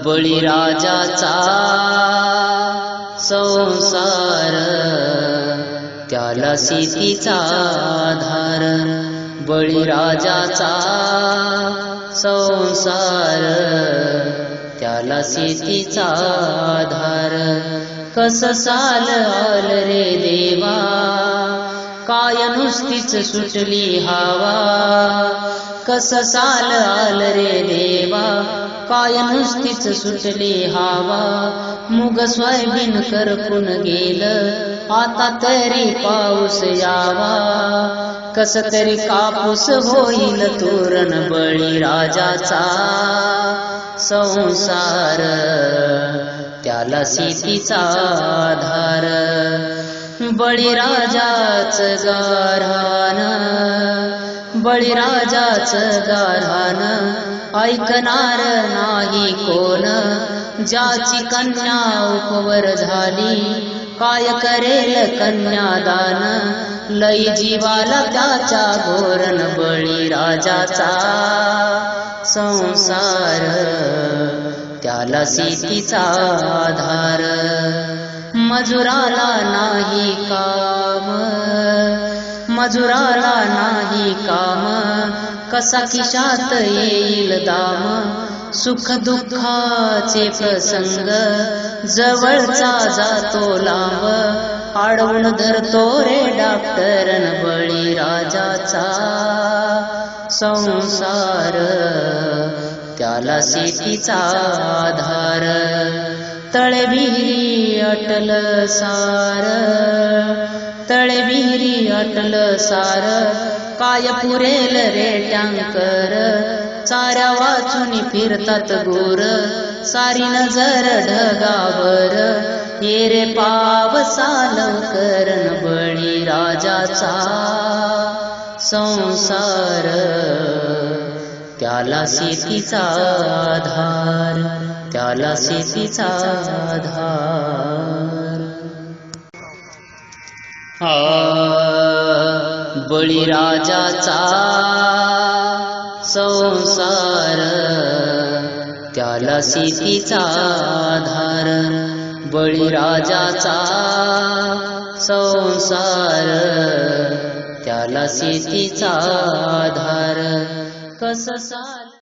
बळीराजाचा संसार त्याला सीतेचा आधार. बळीराजाचा संसार त्याला सीतेचा आधार. कस साल आल रे देवा काय नुसतीच सुटली हवा. कस साल आल रे देवा काय नुसतीच सुटली हवा. मुग सोयाबीन करपून गेलं आता तरी पाऊस यावा. कस तरी कापूस होईल तोरण बळीराजाचा संसार त्याला सीतेचा आधार. बळीराजाच गाऱ्हाण बळीराजाच गाऱ्हाण ऐकणार नाही कोण. ज्याची कन्या उपवर झाली काय करेल कन्यादान. लई जीवाला त्याच्या घोरण बळीराजाचा संसार त्याला सीतेचा आधार. मजुराला नाही काम मजुराला नाही काम कसा खिशात येईल दाम. सुख दुःखाचे प्रसंग जवळचा जातो लांब. आडवून धरतो रे डॉक्टरन बळीराजाचा संसार त्याला सीतेचा आधार. तळे विहिरी अटल सार तळे विहिरी अटल सार काय पुरेल रे टँकर. चाऱ्या वाचून फिरतात गोर सारी नजर ढगावर. ये रे पावसा लवकर बळीराजाचा संसार त्याला सीतेचा आधार त्याला सीतेचा आधार. बळीराजाचा संसार त्याला सीतेचा आधार. बळीराजाचा संसार त्याला सीतेचा आधार. कस साल